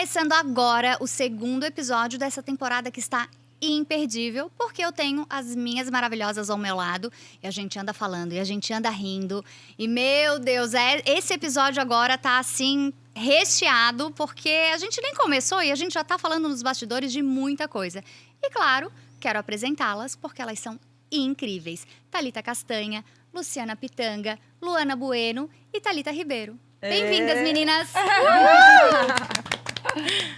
Começando agora o segundo episódio dessa temporada que está imperdível, porque eu tenho as minhas maravilhosas ao meu lado e a gente anda falando e a gente anda rindo. E meu Deus, esse episódio agora tá assim recheado, porque a gente nem começou e a gente já tá falando nos bastidores de muita coisa. E claro, quero apresentá-las porque elas são incríveis. Thalita Castanha, Luciana Pitanga, Luana Bueno e Thalita Ribeiro. Bem-vindas, meninas!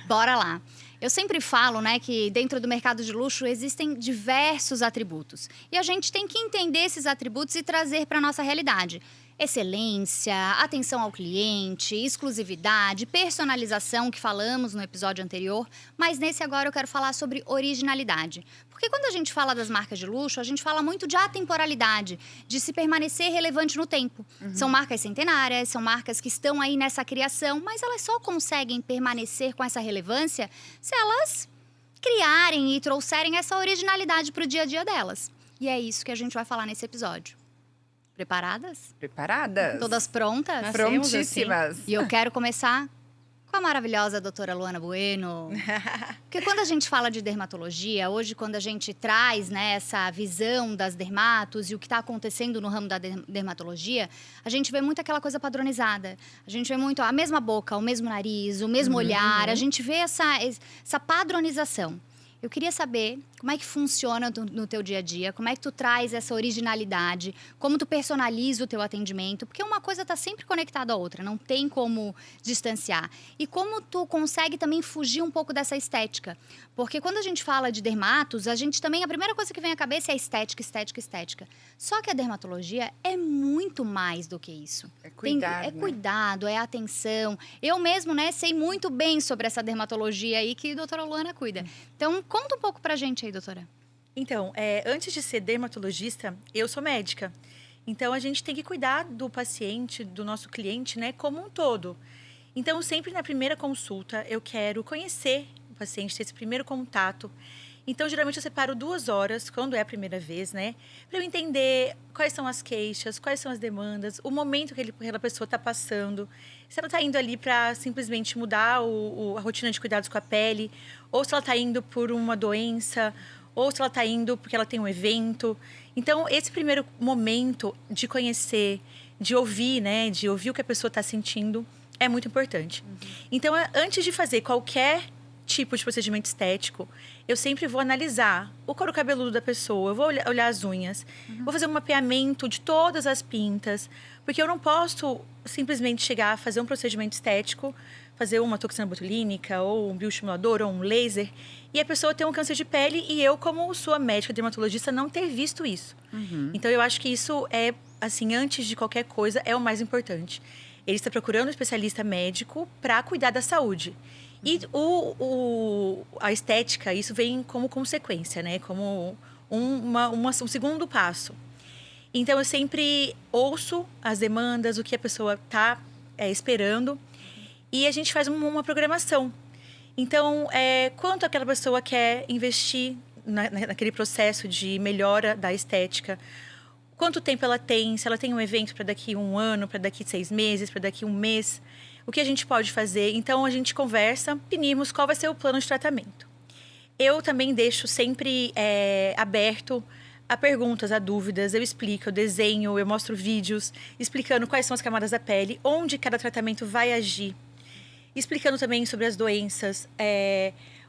Bora lá. Eu sempre falo, né, que dentro do mercado de luxo existem diversos atributos. E a gente tem que entender esses atributos e trazer para a nossa realidade. Excelência, atenção ao cliente, exclusividade, personalização, que falamos no episódio anterior. Mas nesse agora eu quero falar sobre originalidade. Porque quando a gente fala das marcas de luxo, a gente fala muito de atemporalidade, de se permanecer relevante no tempo. São marcas centenárias, são marcas que estão aí nessa criação, mas elas só conseguem permanecer com essa relevância se elas criarem e trouxerem essa originalidade para o dia a dia delas. E é isso que a gente vai falar nesse episódio. Preparadas? Preparadas? Todas prontas? Nascemos prontíssimas. Assim. E eu quero começar com a maravilhosa doutora Luana Bueno. Porque quando a gente fala de dermatologia, hoje quando a gente traz, né, essa visão das dermatos e o que está acontecendo no ramo da dermatologia, a gente vê muito aquela coisa padronizada. A gente vê muito a mesma boca, o mesmo nariz, o mesmo olhar. A gente vê essa padronização. Eu queria saber como é que funciona no teu dia a dia, como é que tu traz essa originalidade, como tu personaliza o teu atendimento, porque uma coisa está sempre conectada à outra, não tem como distanciar. E como tu consegue também fugir um pouco dessa estética. Porque quando a gente fala de dermatos, a gente também, a primeira coisa que vem à cabeça é estética, estética, estética. Só que a dermatologia é muito mais do que isso. É cuidado, É cuidado, é atenção. Eu mesmo, né, sei muito bem sobre essa dermatologia aí que a doutora Luana cuida. Então, conta um pouco pra gente aí, doutora. Então, antes de ser dermatologista, eu sou médica. Então, a gente tem que cuidar do paciente, do nosso cliente, né, como um todo. Então, sempre na primeira consulta, eu quero conhecer o paciente, ter esse primeiro contato. Então, geralmente, eu separo 2 horas, quando é a primeira vez, né, para eu entender quais são as queixas, quais são as demandas, o momento que aquela pessoa está passando. Se ela está indo ali para simplesmente mudar a rotina de cuidados com a pele, ou se ela está indo por uma doença, ou se ela está indo porque ela tem um evento. Então, esse primeiro momento de conhecer, de ouvir, né, de ouvir o que a pessoa está sentindo, é muito importante. Então, antes de fazer qualquer tipo de procedimento estético, eu sempre vou analisar o couro cabeludo da pessoa, eu vou olhar as unhas, vou fazer um mapeamento de todas as pintas, porque eu não posso simplesmente chegar a fazer um procedimento estético, fazer uma toxina botulínica, ou um bioestimulador, ou um laser, e a pessoa ter um câncer de pele e eu, como sua médica dermatologista, não ter visto isso. Então, eu acho que isso é, assim, antes de qualquer coisa, é o mais importante. Ele está procurando um especialista médico para cuidar da saúde. E a estética, isso vem como consequência, né? Como um segundo passo. Então, eu sempre ouço as demandas, o que a pessoa está esperando. E a gente faz uma programação. Então, quanto aquela pessoa quer investir naquele processo de melhora da estética? Quanto tempo ela tem? Se ela tem um evento para daqui 1 ano, para daqui 6 meses, para daqui 1 mês? O que a gente pode fazer? Então, a gente conversa, definimos qual vai ser o plano de tratamento. Eu também deixo sempre aberto a perguntas, a dúvidas. Eu explico, eu desenho, eu mostro vídeos explicando quais são as camadas da pele, onde cada tratamento vai agir. Explicando também sobre as doenças,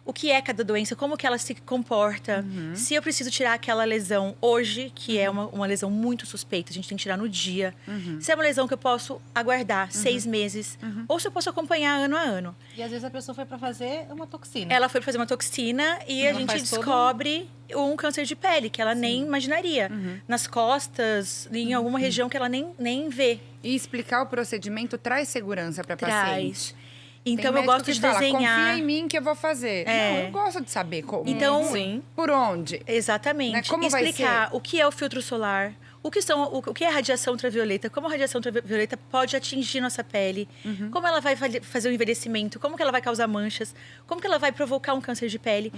o que é cada doença, como que ela se comporta. Se eu preciso tirar aquela lesão hoje, que é uma lesão muito suspeita, a gente tem que tirar no dia. Se é uma lesão que eu posso aguardar 6 meses, ou se eu posso acompanhar ano a ano. E às vezes a pessoa foi para fazer uma toxina. Ela foi para fazer uma toxina e a gente descobre um câncer de pele, que ela nem imaginaria. Nas costas, em alguma região que ela nem vê. E explicar o procedimento traz segurança para paciente. Então, eu gosto de desenhar. Confia em mim que eu vou fazer. Não, eu gosto de saber como. Então, por onde. Exatamente. Né? Como explicar vai ser? O que é o filtro solar, o que é a radiação ultravioleta, como a radiação ultravioleta pode atingir nossa pele, como ela vai fazer o envelhecimento, como que ela vai causar manchas, como que ela vai provocar um câncer de pele,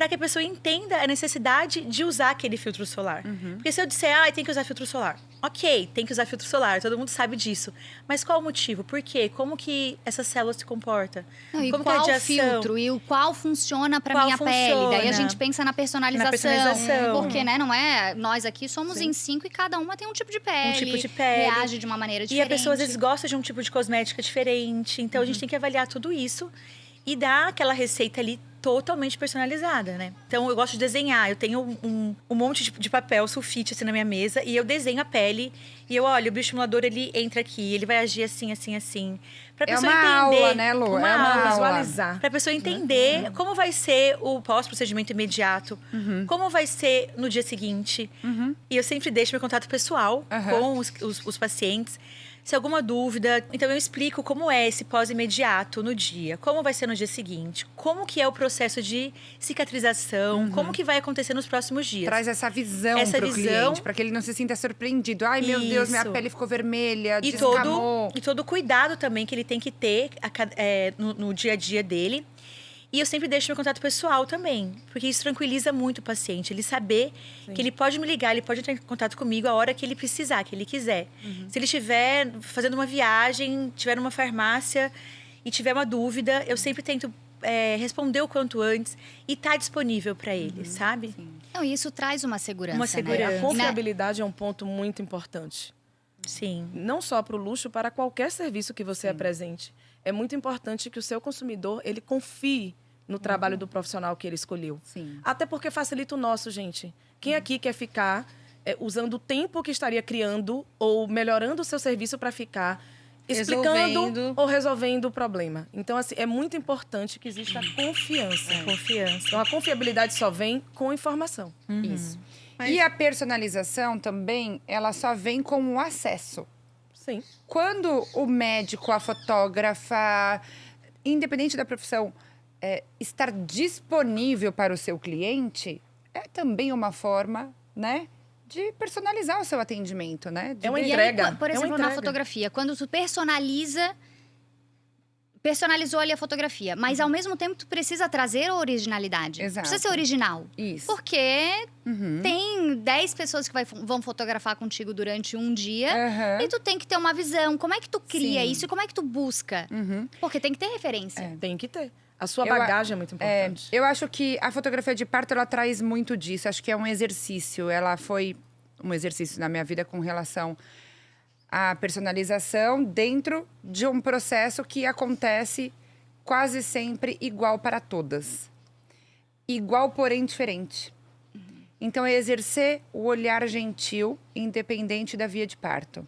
para que a pessoa entenda a necessidade de usar aquele filtro solar. Porque se eu disser, tem que usar filtro solar. Ok, tem que usar filtro solar, todo mundo sabe disso. Mas qual o motivo? Por quê? Como que essa célula se comporta? Não, e como qual que é a filtro? E o qual funciona para Qual minha pele? Daí a funciona? gente pensa na personalização. Na personalização. Porque, né, não é... Nós aqui somos em 5 e cada uma tem um tipo de pele. Um tipo de pele. Reage de uma maneira E diferente. a pessoa, às vezes, gosta de um tipo de cosmética diferente. Então, a gente tem que avaliar tudo isso e dar aquela receita ali totalmente personalizada, né? Então, eu gosto de desenhar. Eu tenho um monte de papel sulfite, assim, na minha mesa. E eu desenho a pele. E eu, olha, o bioestimulador, ele entra aqui. Ele vai agir assim, assim, assim. Pra É pessoa uma entender. aula, né, Lu? Uma É uma aula. aula. Visualizar. Pra pessoa entender como vai ser o pós-procedimento imediato. Como vai ser no dia seguinte. E eu sempre deixo meu contato pessoal com os pacientes. Se alguma dúvida, então eu explico como é esse pós-imediato no dia, como vai ser no dia seguinte, como que é o processo de cicatrização, como que vai acontecer nos próximos dias. Traz essa visão pro cliente, para que ele não se sinta surpreendido. Ai, meu Deus, minha Isso. pele ficou vermelha, E descamou. todo o cuidado também que ele tem que ter no dia a dia dele. E eu sempre deixo meu contato pessoal também, porque isso tranquiliza muito o paciente. Ele saber que ele pode me ligar, ele pode entrar em contato comigo a hora que ele precisar, que ele quiser. Se ele estiver fazendo uma viagem, estiver numa farmácia e tiver uma dúvida, eu sempre tento responder o quanto antes e estar disponível para ele, sabe? Não, e isso traz uma segurança, Uma né? segurança. A confiabilidade é um ponto muito importante. Sim. Não só para o luxo, para qualquer serviço que você apresente. É muito importante que o seu consumidor, ele confie no trabalho do profissional que ele escolheu. Sim. Até porque facilita o nosso, gente. Quem aqui quer ficar usando o tempo que estaria criando ou melhorando o seu serviço para ficar explicando Resolvendo. ou resolvendo o problema. Então, assim, é muito importante que exista confiança. Confiança. Então, a confiabilidade só vem com informação. Isso. E a personalização também, ela só vem com o acesso. Sim. Quando o médico, a fotógrafa, independente da profissão, estar disponível para o seu cliente, é também uma forma, né, de personalizar o seu atendimento, né? É uma E aí, entrega. por É uma exemplo, na entrega. fotografia, quando tu personalizou ali a fotografia, mas ao mesmo tempo tu precisa trazer a originalidade. Exato. Precisa ser original. Isso. Porque tem 10 pessoas que vão fotografar contigo durante um dia Aham. e tu tem que ter uma visão. Como é que tu cria Sim. isso e como é que tu busca? Porque tem que ter referência. Tem que ter. A sua Eu a- bagagem é muito importante. Eu acho que a fotografia de parto, ela traz muito disso. Acho que é um exercício. Ela foi um exercício na minha vida com relação à personalização dentro de um processo que acontece quase sempre igual para todas. Igual, porém diferente. Então, é exercer o olhar gentil, independente da via de parto.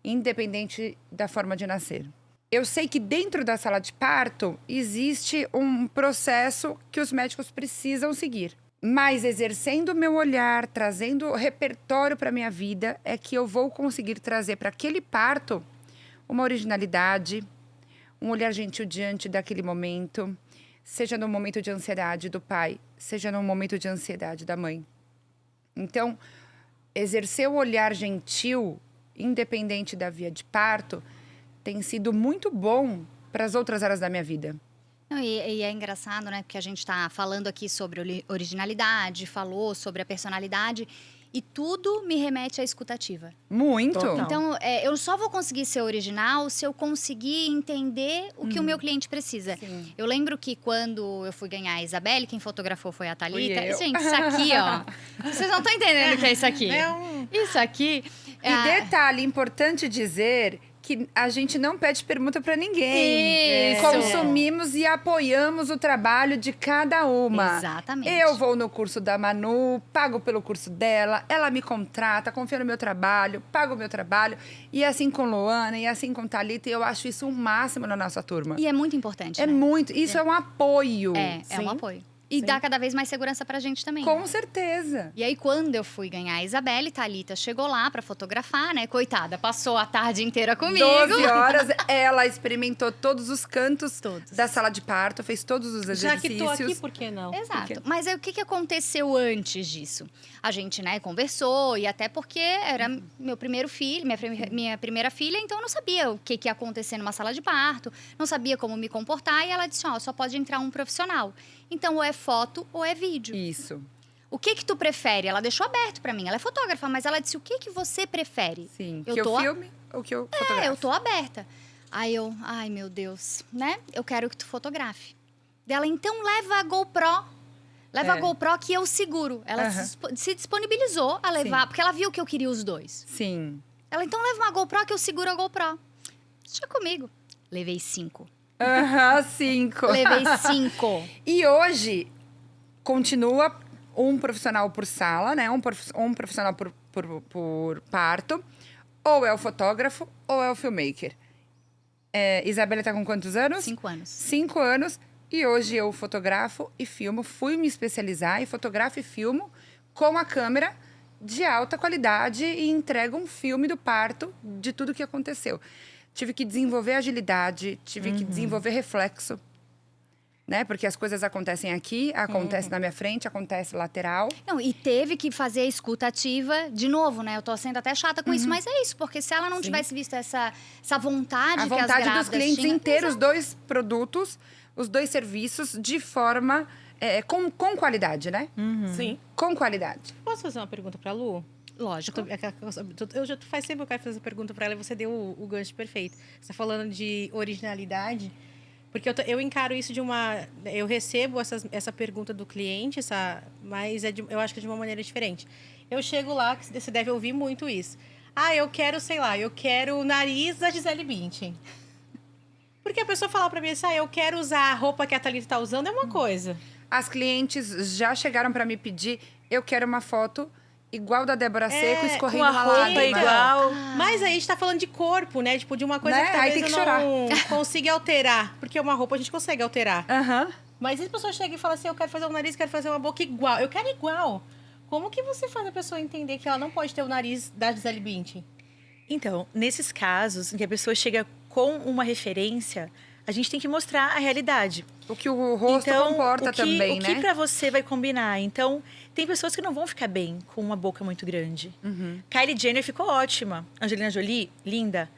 Independente da forma de nascer. Eu sei que dentro da sala de parto existe um processo que os médicos precisam seguir. Mas exercendo o meu olhar, trazendo repertório para a minha vida, é que eu vou conseguir trazer para aquele parto uma originalidade, um olhar gentil diante daquele momento, seja no momento de ansiedade do pai, seja no momento de ansiedade da mãe. Então, exercer o olhar gentil, independente da via de parto, tem sido muito bom para as outras áreas da minha vida. Não, e é engraçado, né? Porque a gente está falando aqui sobre originalidade, falou sobre a personalidade. E tudo me remete à escutativa. Muito. Total. Então, eu só vou conseguir ser original se eu conseguir entender o que o meu cliente precisa. Sim. Eu lembro que quando eu fui ganhar a Isabelle, quem fotografou foi a Thalita. Fui eu. Gente, isso aqui, ó. Vocês não estão entendendo o que é isso aqui. Isso aqui. E detalhe, importante dizer que a gente não pede permuta para ninguém. Isso. Consumimos e apoiamos o trabalho de cada uma. Exatamente. Eu vou no curso da Manu, pago pelo curso dela, ela me contrata, confia no meu trabalho, pago o meu trabalho. E assim com Luana, e assim com Thalita, e eu acho isso o máximo na nossa turma. E é muito importante. É né? muito. Isso é um apoio. É um Sim. apoio. E dá cada vez mais segurança pra gente também. Com certeza. E aí, quando eu fui ganhar a Isabelle, Thalita chegou lá pra fotografar, né? Coitada, passou a tarde inteira comigo. 12 horas, ela experimentou todos os cantos Todos. da sala de parto, fez todos os Já exercícios. que tô aqui, por que não? Exato. Mas aí, o que aconteceu antes disso? A gente, né, conversou, e até porque era meu primeiro filho, minha primeira filha, então eu não sabia o que ia acontecer numa sala de parto, não sabia como me comportar, e ela disse, ó, só pode entrar um profissional. Então, ou é foto ou é vídeo. Isso. O que tu prefere? Ela deixou aberto pra mim. Ela é fotógrafa, mas ela disse, o que você prefere? Sim. Eu que tô eu filme ou que eu fotografo? Eu tô aberta. Aí eu, ai meu Deus, né? Eu quero que tu fotografe. Dela, então leva a GoPro. Leva a GoPro que eu seguro. Ela se disponibilizou a levar, porque ela viu que eu queria os dois. Sim. Ela, então leva uma GoPro que eu seguro a GoPro. Deixa comigo. Levei 5. 5. Levei 5. E hoje, continua um profissional por sala, né? Um profissional por parto. Ou é o fotógrafo, ou é o filmmaker. Isabela tá com quantos anos? 5 anos. 5 anos. E hoje eu fotografo e filmo. Fui me especializar e fotografo e filmo com a câmera de alta qualidade e entrego um filme do parto de tudo que aconteceu. Tive que desenvolver agilidade, tive que desenvolver reflexo, né? Porque as coisas acontecem aqui, acontece na minha frente, acontece lateral. Não, e teve que fazer a escuta ativa de novo, né? Eu tô sendo até chata com isso, mas é isso. Porque se ela não tivesse visto essa vontade A que as vontade dos grávidas clientes tinham, em ter os 2 produtos, os 2 serviços de forma... com qualidade, né? Sim. Com qualidade. Posso fazer uma pergunta pra Lu? Lógico. Eu já faz tempo que eu quero fazer essa pergunta pra ela e você deu o gancho perfeito. Você tá falando de originalidade, porque eu encaro isso de uma... Eu recebo essa pergunta do cliente, mas eu acho que é de uma maneira diferente. Eu chego lá, que você deve ouvir muito isso. Eu quero, sei lá, eu quero o nariz da Gisele Bündchen. Porque a pessoa fala pra mim assim, eu quero usar a roupa que a Thalita tá usando, é uma coisa. As clientes já chegaram para me pedir, eu quero uma foto igual da Débora Seco, escorrendo com a uma roupa lágrima. igual. Mas aí a gente tá falando de corpo, né? Tipo, de uma coisa Né? que Aí talvez tem eu que chorar. não consiga alterar. Porque uma roupa a gente consegue alterar. Aham. Mas se a pessoa chega e fala assim, eu quero fazer um nariz, quero fazer uma boca igual. Eu quero igual. Como que você faz a pessoa entender que ela não pode ter o nariz da Gisele Bündchen? Então, nesses casos em que a pessoa chega com uma referência, a gente tem que mostrar a realidade. O que o rosto Então, comporta também, o né? que pra você vai combinar? Então, tem pessoas que não vão ficar bem com uma boca muito grande. Kylie Jenner ficou ótima. Angelina Jolie, linda.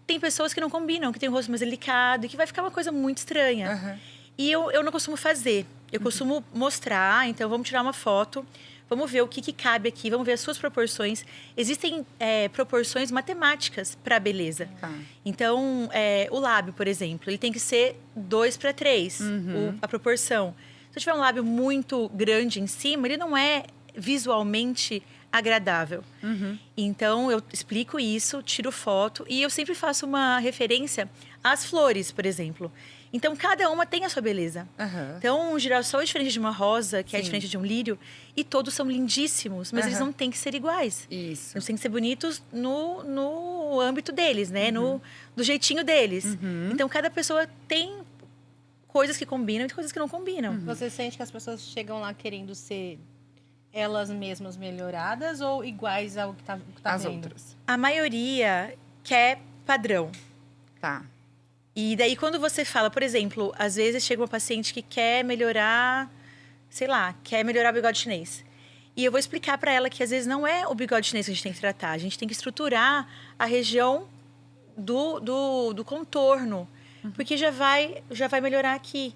Tem pessoas que não combinam, que tem o rosto mais delicado e que vai ficar uma coisa muito estranha. E eu não costumo fazer. Eu costumo mostrar, então vamos tirar uma foto, vamos ver o que cabe aqui, vamos ver as suas proporções. Existem proporções matemáticas para a beleza. Tá. Então, o lábio, por exemplo, ele tem que ser 2:3, a proporção. Se eu tiver um lábio muito grande em cima, ele não é visualmente agradável. Então, eu explico isso, tiro foto e eu sempre faço uma referência às flores, por exemplo. Então, cada uma tem a sua beleza. Então, um girassol é diferente de uma rosa, que é diferente de um lírio. E todos são lindíssimos, mas eles não têm que ser iguais. Isso. Eles têm que ser bonitos no âmbito deles, né? Do jeitinho deles. Então, cada pessoa tem coisas que combinam e coisas que não combinam. Você sente que as pessoas chegam lá querendo ser elas mesmas melhoradas ou iguais ao que tá As vendo? outras. A maioria quer padrão. Tá. E daí, quando você fala, por exemplo, às vezes chega uma paciente que quer melhorar, sei lá, quer melhorar o bigode chinês. E eu vou explicar para ela que às vezes não é o bigode chinês que a gente tem que tratar. A gente tem que estruturar a região do contorno. Porque já vai melhorar aqui.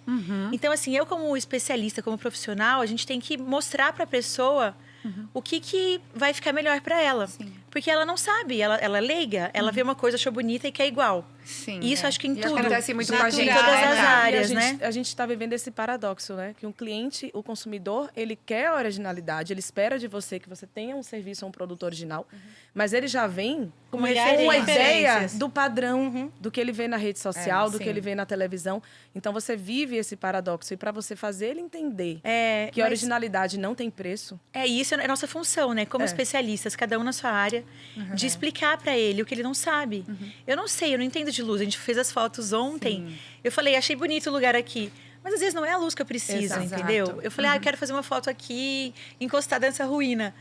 Então, assim, eu como especialista, como profissional, a gente tem que mostrar para a pessoa o que vai ficar melhor para ela. Porque ela não sabe, ela é leiga, ela vê uma coisa, achou bonita e quer igual. Sim. E isso acho que em E tudo. acontece muito com a Em gente. todas né? as áreas, E né? a gente está vivendo esse paradoxo, né? Que um cliente, o consumidor, ele quer a originalidade, ele espera de você que você tenha um serviço ou um produto original, mas ele já vem Com com a referências. ideia do padrão, do que ele vê na rede social, do sim. que ele vê na televisão. Então você vive esse paradoxo. E para você fazer ele entender que a mas originalidade não tem preço, isso é a nossa função, né? Como especialistas, cada um na sua área, de explicar para ele o que ele não sabe. Eu não sei, eu não entendo de luz. A gente fez as fotos ontem. Eu falei, achei bonito o lugar aqui. Mas às vezes não é a luz que eu preciso, Exato. entendeu? Eu falei, eu quero fazer uma foto aqui, encostada nessa ruína.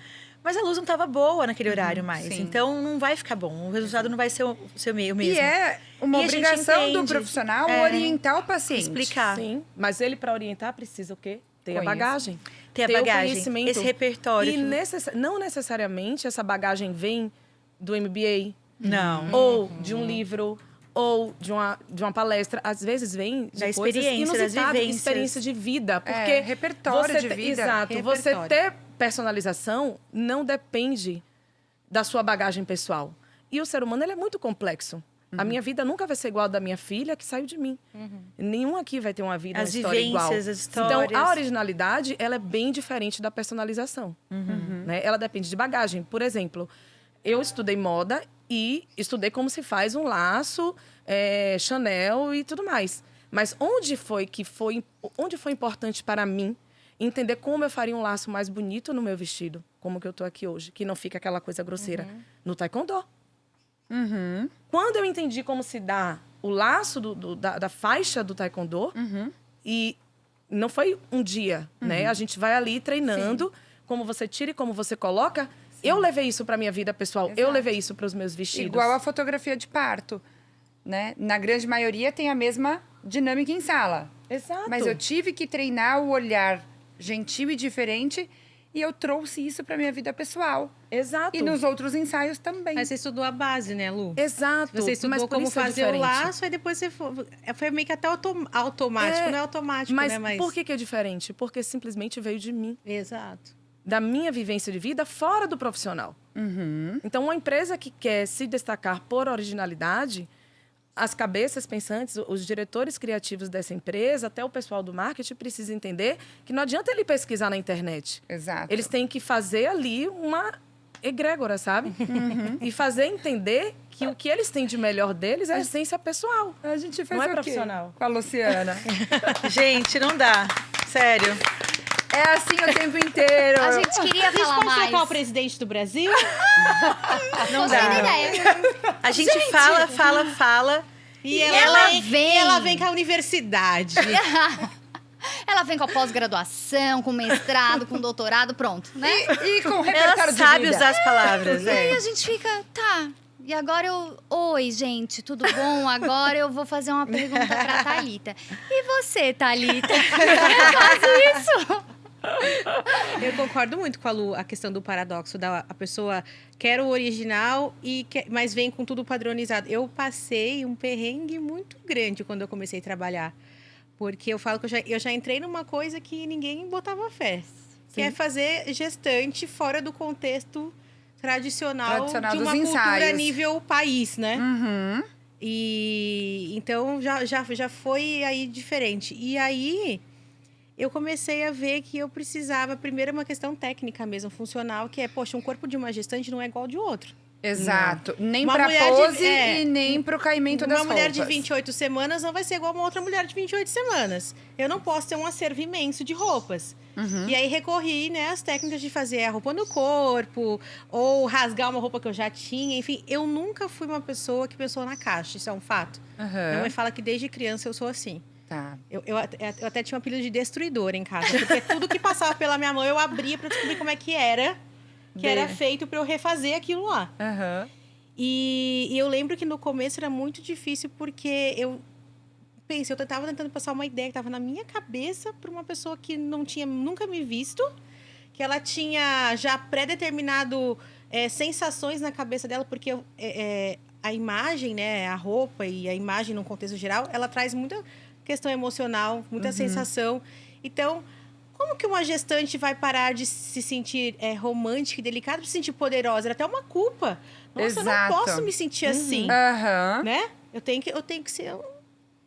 Mas a luz não estava boa naquele horário mais. sim. Então, não vai ficar bom. O resultado não vai ser o mesmo. E é uma E a gente obrigação do entende. profissional orientar o paciente. Explicar. sim. Mas ele, para orientar, precisa o quê? Ter a Conheço. bagagem. Ter a Ter o bagagem, conhecimento. esse repertório. E não necessariamente essa bagagem vem do MBA, Não. ou de um livro, ou de uma palestra, às vezes vem de Da coisas experiência, das inusitadas, vivências. experiência de vida. Porque repertório de vida. Exato. Você Repertório. ter personalização não depende da sua bagagem pessoal. E o ser humano, ele é muito complexo. A minha vida nunca vai ser igual a da minha filha, que saiu de mim. Nenhum aqui vai ter uma vida, As uma história igual. vivências, as histórias. Então, a originalidade, ela é bem diferente da personalização. Né? Ela depende de bagagem. Por exemplo, eu estudei moda e estudei como se faz um laço, Chanel e tudo mais. Mas onde foi importante para mim entender como eu faria um laço mais bonito no meu vestido, como que eu tô aqui hoje, que não fica aquela coisa grosseira, no taekwondo. Quando eu entendi como se dá o laço da faixa do taekwondo, e não foi um dia, né? A gente vai ali treinando, como você tira e como você coloca. Eu levei isso para minha vida pessoal, eu levei isso para os meus vestidos. Igual a fotografia de parto, né? Na grande maioria tem a mesma dinâmica em sala. Exato. Mas eu tive que treinar o olhar gentil e diferente e eu trouxe isso para minha vida pessoal. Exato. E nos outros ensaios também. Mas você estudou a base, né, Lu? Exato. Você estudou mas por como isso é fazer o diferente. laço, aí depois você foi meio que até automático. Não é automático, Mas né? Mas por que é diferente? Porque simplesmente veio de mim. Exato. Da minha vivência de vida fora do profissional. Então, uma empresa que quer se destacar por originalidade, as cabeças pensantes, os diretores criativos dessa empresa, até o pessoal do marketing, precisa entender que não adianta ele pesquisar na internet. Exato. Eles têm que fazer ali uma egrégora, sabe? E fazer entender que o que eles têm de melhor deles é a essência pessoal. A gente fez Não é o quê profissional. com a Luciana? Gente, não dá. Sério. É assim o tempo inteiro. A gente queria A gente falar pode mais. trocar o presidente do Brasil? Não Gostei da dá. ideia. A gente fala. E ela vem, vem. E ela vem com a universidade. Ela vem com a pós-graduação, com mestrado, com doutorado, pronto, né? E com Ela repertório de sabe vida. usar as palavras. E aí a gente fica, tá. E agora oi, gente, tudo bom? Agora eu vou fazer uma pergunta pra Thalita. E você, Thalita? Eu faço isso? Eu concordo muito com a Lu, a questão do paradoxo a pessoa quer o original mas vem com tudo padronizado. Eu passei um perrengue muito grande quando eu comecei a trabalhar, porque eu falo que eu já entrei numa coisa que ninguém botava fé, que é fazer gestante fora do contexto tradicional de dos uma cultura ensaios. nível país, né? Uhum. E então já foi aí diferente. E aí eu comecei a ver que eu precisava, primeiro, uma questão técnica mesmo, funcional, que é, poxa, um corpo de uma gestante não é igual ao de outro. Exato. Nem Uma pra mulher pose de- e nem pro caimento das Uma mulher roupas. de 28 semanas não vai ser igual a uma outra mulher de 28 semanas. Eu não posso ter um acervo imenso de roupas. E aí recorri, né, às técnicas de fazer a roupa no corpo, ou rasgar uma roupa que eu já tinha. Enfim, eu nunca fui uma pessoa que pensou na caixa, isso é um fato. Minha mãe fala que desde criança eu sou assim. Tá. Eu até tinha um apelido de destruidora em casa, porque tudo que passava pela minha mão eu abria para descobrir como é que era feito para eu refazer aquilo lá. Aham. E eu lembro que no começo era muito difícil, porque eu estava tentando passar uma ideia que estava na minha cabeça para uma pessoa que não tinha nunca me visto, que ela tinha já pré-determinado sensações na cabeça dela, porque a imagem, né, a roupa e a imagem no contexto geral, ela traz muita questão emocional, muita sensação. Então, como que uma gestante vai parar de se sentir romântica e delicada para se sentir poderosa? Era até uma culpa. Nossa, eu Exato. não posso me sentir assim, Aham. né? Eu tenho que ser,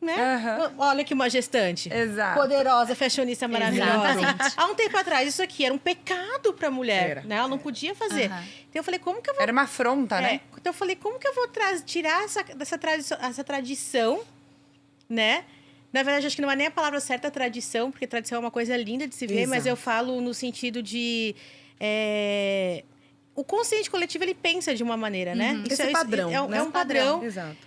né? Aham. Olha que uma gestante. Exato. Poderosa, fashionista maravilhosa. Exatamente. Há um tempo atrás, isso aqui era um pecado para a mulher, Era. né? Ela não podia fazer. Aham. Então eu falei, como que eu vou Era uma afronta, né? então eu falei, como que eu vou tirar essa tradição, né? Na verdade, acho que não é nem a palavra certa, tradição, porque tradição é uma coisa linda de se ver, mas Exato. eu falo no sentido de... O consciente coletivo, ele pensa de uma maneira, né? Esse padrão, é né? um padrão. Exato.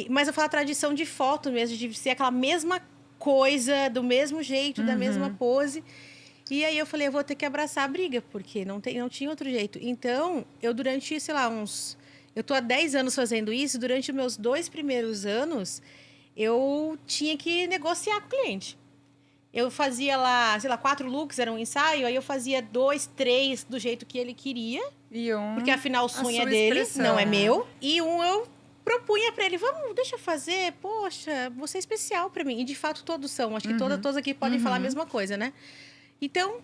Mas eu falo a tradição de foto mesmo, de ser aquela mesma coisa, do mesmo jeito, da mesma pose. E aí eu falei, eu vou ter que abraçar a briga, porque não tinha outro jeito. Então, eu durante, sei lá, eu tô há 10 anos fazendo isso, durante os meus 2 primeiros anos, eu tinha que negociar com o cliente. Eu fazia lá, sei lá, 4 looks, era um ensaio, aí eu fazia 2, 3 do jeito que ele queria, E porque afinal o sonho é sua dele, expressão. não é meu. E eu propunha pra ele, deixa eu fazer, poxa, você é especial pra mim. E de fato todos são, acho que todos aqui podem falar a mesma coisa, né? Então,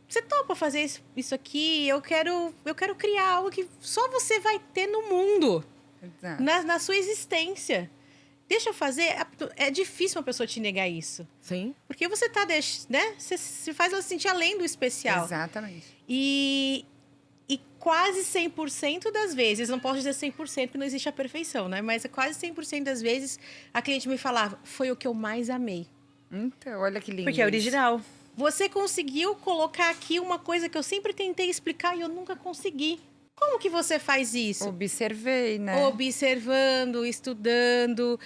você topa fazer isso aqui, eu quero criar algo que só você vai ter no mundo, Exato. na sua existência. Deixa eu fazer, é difícil uma pessoa te negar isso. Sim. Porque você tá, né? Você se faz ela se sentir além do especial. Exatamente. E quase 100% das vezes, não posso dizer 100% porque não existe a perfeição, né? Mas quase 100% das vezes a cliente me falava, foi o que eu mais amei. Então, olha que lindo. Porque é isso. original. Você conseguiu colocar aqui uma coisa que eu sempre tentei explicar e eu nunca consegui. Como que você faz isso? Observei, né? Observando, estudando,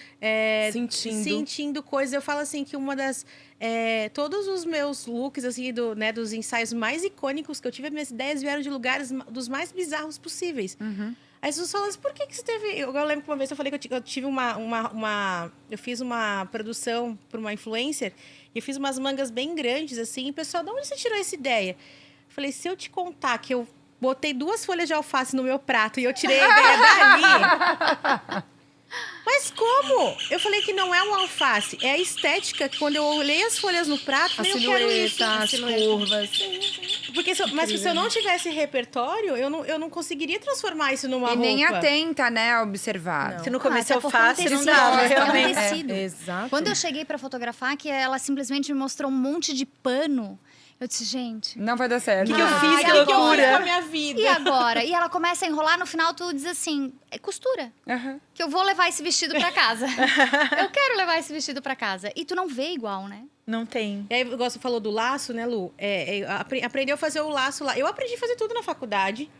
sentindo coisas. Eu falo assim que uma das... todos os meus looks, assim, dos ensaios mais icônicos que eu tive, as minhas ideias vieram de lugares dos mais bizarros possíveis. Aí as pessoas falam assim, por que você teve... Eu lembro que uma vez eu falei que eu tive eu fiz uma produção para uma influencer e eu fiz umas mangas bem grandes, assim, e o pessoal, de onde você tirou essa ideia? Eu falei, se eu te contar que eu botei 2 folhas de alface no meu prato e eu tirei a ideia dali... Mas como? Eu falei que não é um alface, é a estética. Quando eu olhei as folhas no prato, A eu quero isso. silhueta, as curvas. Porque mas se eu não tivesse repertório, eu não conseguiria transformar isso numa E roupa. nem atenta, né, a observar. Se no começo até eu porque faço, é um não tecido, dava, é um realmente. tecido. Exato. Quando eu cheguei pra fotografar, que ela simplesmente me mostrou um monte de pano, eu disse, gente... Não vai dar certo. Que eu fiz? O Que que eu fiz loucura. com a minha vida? E agora? E ela começa a enrolar, no final tu diz assim, é costura. Aham. Que eu vou levar esse vestido pra casa. Eu quero levar esse vestido pra casa. E tu não vê igual, né? Não tem. E aí, igual você falou do laço, né, Lu? Aprendeu a fazer o laço lá. Eu aprendi a fazer tudo na faculdade.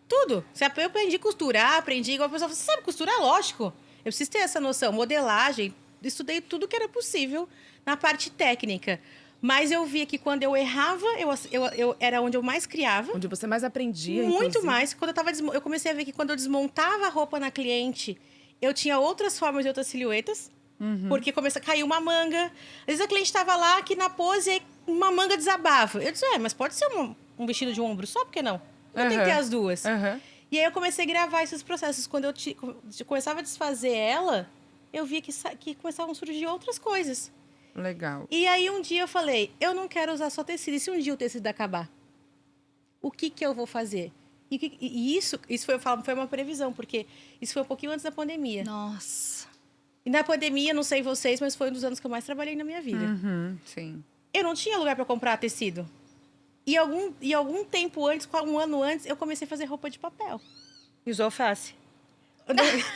Tudo. Eu aprendi a costurar, aprendi... Igual a pessoa fala, você sabe costurar? Lógico. Eu preciso ter essa noção. Modelagem. Estudei tudo que era possível na parte técnica. Mas eu via que quando eu errava, eu era onde eu mais criava. Onde você mais aprendia, Muito inclusive. mais. Quando eu comecei a ver que quando eu desmontava a roupa na cliente, eu tinha outras formas e outras silhuetas. Porque começa a cair uma manga. Às vezes a cliente estava lá, que na pose, uma manga desabava. Eu disse, mas pode ser um vestido de ombro só, por que não? Eu tenho que ter as duas. E aí eu comecei a gravar esses processos. Quando eu começava a desfazer ela, eu via que começavam a surgir outras coisas. Legal. E aí um dia eu falei, eu não quero usar só tecido. E se um dia o tecido acabar? O que eu vou fazer? E isso foi uma previsão, porque isso foi um pouquinho antes da pandemia. Nossa. E na pandemia, não sei vocês, mas foi um dos anos que eu mais trabalhei na minha vida. Sim. Eu não tinha lugar para comprar tecido. E algum tempo antes, um ano antes, eu comecei a fazer roupa de papel. E usou alface.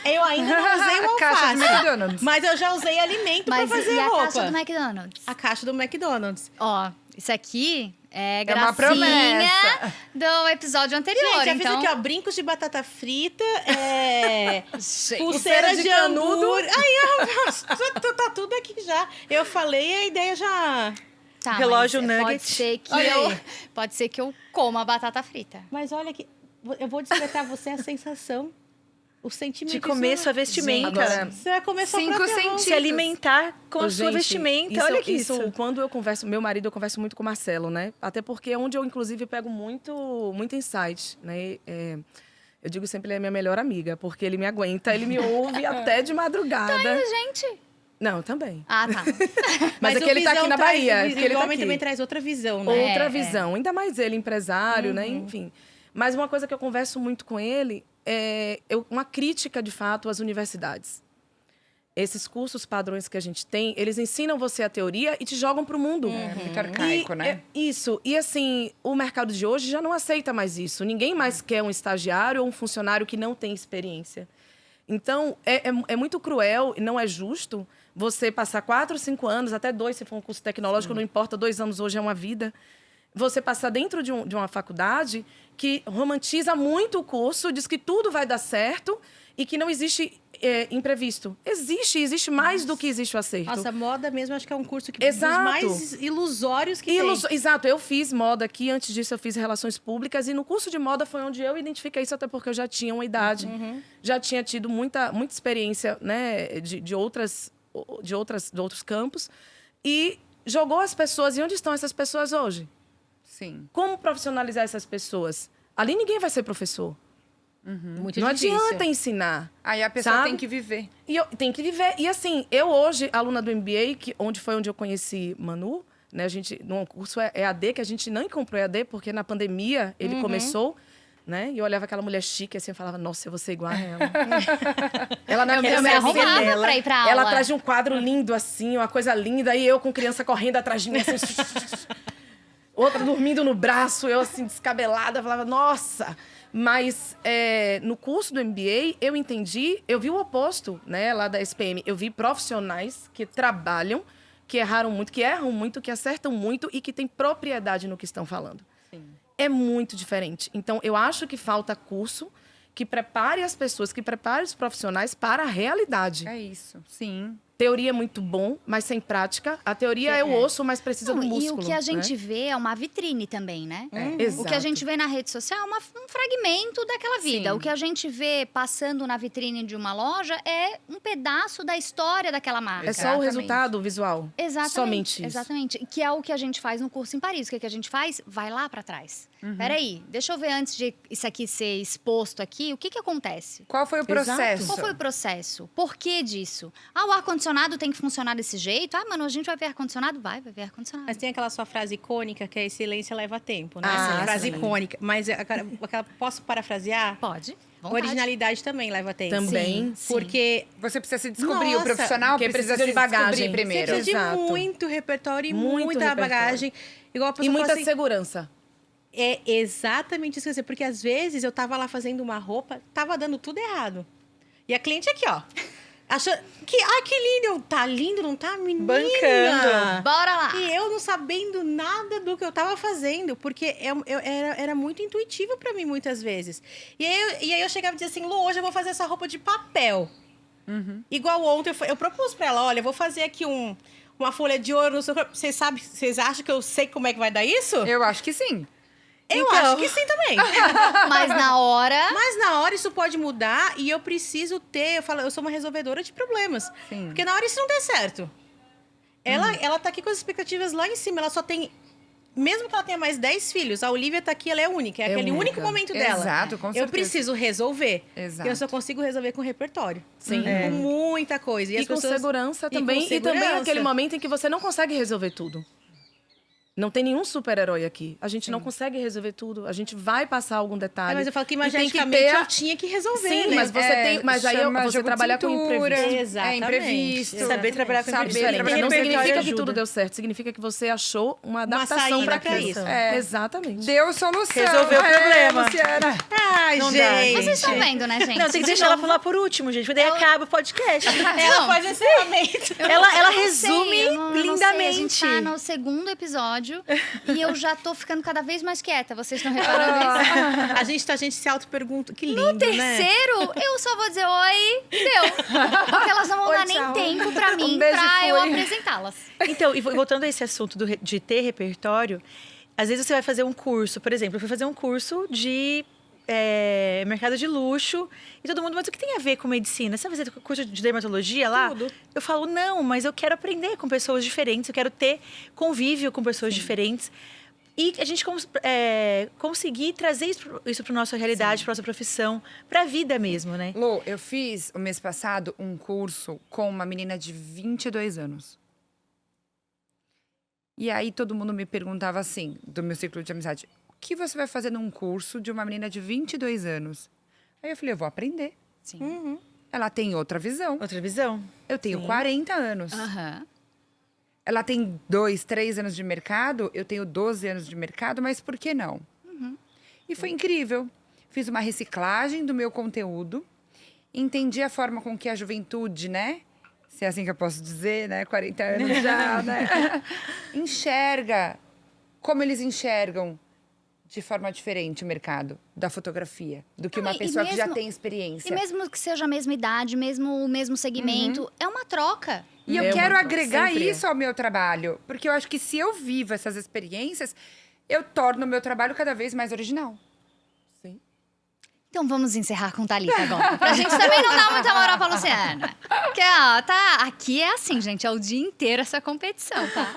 Eu ainda não usei o Caixa de alface, McDonald's. mas eu já usei alimento para fazer e a roupa. caixa do McDonald's? A caixa do McDonald's. Ó, isso aqui é uma gracinha promessa. do episódio anterior, Gente, já então... fiz aqui, ó, brincos de batata frita, Gente, pulseira de de canudo. canudo. Aí, tá tudo aqui já. Eu falei e a ideia já... tá, relógio mas nugget. Pode ser que eu coma batata frita. Mas olha que... Eu vou despertar você a sensação, o sentimento. De comer isso- sua vestimenta. Agora, Você vai comer sua 5 própria roupa. centímetros. Se alimentar com a sua Gente, vestimenta. Olha que isso. Quando eu converso, meu marido, eu converso muito com o Marcelo, né? Até porque é onde eu, inclusive, pego muito insight, né? Eu digo sempre, ele é minha melhor amiga, porque ele me aguenta, ele me ouve até de madrugada. Gente... Não, também. Ah, tá. Mas é o que ele tá Visão aqui na traz- Bahia, O que ele tá homem aqui. também traz outra visão, né? Outra visão. Ainda mais ele, empresário, né? Enfim. Mas uma coisa que eu converso muito com ele é uma crítica, de fato, às universidades. Esses cursos padrões que a gente tem, eles ensinam você a teoria e te jogam para o mundo. É muito arcaico, né? Isso. E assim, o mercado de hoje já não aceita mais isso. Ninguém mais quer um estagiário ou um funcionário que não tem experiência. Então, é muito cruel e não é justo você passar 4, 5 anos, até 2, se for um curso tecnológico, não importa, 2 anos hoje é uma vida. Você passar dentro de uma faculdade que romantiza muito o curso, diz que tudo vai dar certo e que não existe imprevisto. Existe mais do que existe o acerto. Nossa, moda mesmo, acho que é um curso que Exato. dos mais ilusórios que tem. Exato, eu fiz moda aqui, antes disso eu fiz relações públicas e no curso de moda foi onde eu identifiquei isso, até porque eu já tinha uma idade, já tinha tido muita experiência, né, de outros campos e jogou as pessoas. E onde estão essas pessoas hoje? Sim. Como profissionalizar essas pessoas? Ali ninguém vai ser professor. Muito Não difícil. adianta ensinar. Aí a pessoa Sabe? tem que viver. E eu tenho que viver. E assim, eu hoje, aluna do MBA, onde eu conheci Manu, né? A gente, num curso EAD, que a gente não comprou EAD, porque na pandemia ele começou, né? E eu olhava aquela mulher chique assim, eu falava, nossa, eu vou ser igual a ela. Ela não Eu quer me ser arrumava dela. pra ir pra aula. Ela traz um quadro lindo assim, uma coisa linda, e eu com criança correndo atrás de mim, assim. Outra dormindo no braço, eu assim, descabelada, falava, nossa. Mas no curso do MBA, eu vi o oposto, né, lá da SPM. Eu vi profissionais que trabalham, que erram muito, que acertam muito e que têm propriedade no que estão falando. Sim. É muito diferente. Então, eu acho que falta curso que prepare as pessoas, que prepare os profissionais para a realidade. É isso, sim. Teoria é muito bom, mas sem prática. A teoria é o osso, mas precisa Não, do músculo. e o que a gente né? vê é uma vitrine também, né? Exato. O que a gente vê na rede social é um fragmento daquela vida. Sim. O que a gente vê passando na vitrine de uma loja é um pedaço da história daquela marca. É só o Exatamente. resultado visual. Exatamente. Somente isso. Exatamente. Que é o que a gente faz no curso em Paris. O que a gente faz? Vai lá para trás. Peraí, deixa eu ver antes de isso aqui ser exposto aqui, o que acontece? Qual foi o processo? Qual foi o processo? Por que disso? O ar-condicionado tem que funcionar desse jeito? Mano, a gente vai ver ar-condicionado? Vai ver ar-condicionado. Mas tem aquela sua frase icônica que é excelência leva tempo, né? Ah, Essa frase sim. icônica. Mas posso parafrasear? Pode. Vontade. Originalidade também leva tempo. Também. Sim. Porque Você precisa se descobrir, o Nossa, profissional porque precisa precisa se de bagagem. descobrir você primeiro. precisa de Exato. muito repertório e Muito muita repertório. bagagem. Igual a E pessoa muita fala assim, segurança. é exatamente isso que eu sei. Porque às vezes eu tava lá fazendo uma roupa, tava dando tudo errado. E a cliente aqui, ó. Achando que, que lindo. Tá lindo, não tá, menina? Bancando. Bora lá! E eu não sabendo nada do que eu tava fazendo, porque era muito intuitivo pra mim muitas vezes. E aí eu chegava e dizia assim, Lu, hoje eu vou fazer essa roupa de papel. Igual ontem, eu propus pra ela, olha, eu vou fazer aqui uma folha de ouro no seu corpo. Vocês acham que eu sei como é que vai dar isso? Eu acho que sim. Eu acho que sim também. Mas na hora... Mas na hora isso pode mudar e eu preciso ter... Eu sou uma resolvedora de problemas. Sim. Porque na hora isso não der certo. Ela tá aqui com as expectativas lá em cima. Ela só tem... Mesmo que ela tenha mais 10 filhos, a Olivia tá aqui, ela é única. É aquele única. único momento dela. Exato, com Eu certeza. preciso resolver. Exato. Eu só consigo resolver com repertório. Sim. Com muita coisa. E as com pessoas- segurança e com também. E também segurança. aquele momento em que você não consegue resolver tudo. Não tem nenhum super-herói aqui. A gente não consegue resolver tudo. A gente vai passar algum detalhe. Mas eu falo que E tem imageticamente ter a- eu tinha que resolver. Sim, né? mas você tem. Mas aí chama você jogo de trabalhar com cintura, imprevisto. Exatamente. imprevisto. Saber trabalhar com Saber imprevisto. trabalhar Não com significa que ajuda. tudo deu certo. Significa que você achou uma adaptação saída para pra aquilo. isso. Exatamente. Deu solução. Resolveu o problema. Luciana. Ai, Não dá, gente. Vocês estão vendo, né, gente? Não, tem que De deixar ela novo. falar por último, gente. Daí acaba o podcast. Ela Não. faz encerramento. Ela Eu não resume sei, eu não sei. A gente lindamente. tá no segundo episódio e eu já tô ficando cada vez mais quieta. Vocês estão reparando isso? A gente se auto-pergunta. Que lindo, né? Terceiro, eu só vou dizer oi, deu. Porque elas não vão Oi, dar nem tchau. tempo pra mim, beijo e pra eu fui. apresentá-las. Então, e voltando a esse assunto de ter repertório, às vezes você vai fazer um curso, por exemplo, eu fui fazer um curso de mercado de luxo e todo mundo, mas o que tem a ver com medicina? Você vai fazer curso de dermatologia lá? Tudo. Eu falo, não, mas eu quero aprender com pessoas diferentes, eu quero ter convívio com pessoas diferentes. E a gente conseguir trazer isso para nossa realidade, para nossa profissão, para a vida mesmo, né? Lu, eu fiz o mês passado um curso com uma menina de 22 anos. E aí todo mundo me perguntava assim, do meu ciclo de amizade, o que você vai fazer num curso de uma menina de 22 anos? Aí eu falei, eu vou aprender. Sim. Ela tem outra visão. Outra visão. Eu tenho 40 anos. Aham. Ela tem 2, 3 anos de mercado, eu tenho 12 anos de mercado, mas por que não? E foi incrível. Fiz uma reciclagem do meu conteúdo, entendi a forma com que a juventude, né? Se é assim que eu posso dizer, né? 40 anos já, né? Enxerga. Como eles enxergam de forma diferente o mercado da fotografia do que Não, uma e pessoa que já mesmo- tem experiência. E mesmo que seja a mesma idade, mesmo o mesmo segmento, é uma troca. E eu É quero uma- agregar sempre é. isso ao meu trabalho. Porque eu acho que se eu vivo essas experiências, eu torno o meu trabalho cada vez mais original. Sim. Então vamos encerrar com Thalita agora. Pra gente também não dar muita moral pra Luciana. Porque, ó, tá, aqui é assim, gente, é o dia inteiro essa competição, tá?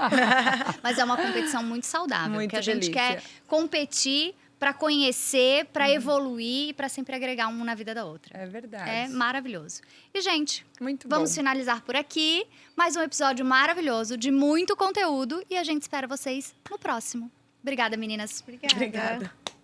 Mas é uma competição muito saudável. Muito porque a gente delícia. quer competir para conhecer, para evoluir e para sempre agregar um na vida da outra. É verdade. É maravilhoso. E, gente, Muito vamos bom. finalizar por aqui. Mais um episódio maravilhoso, de muito conteúdo. E a gente espera vocês no próximo. Obrigada, meninas. Obrigada. Obrigada.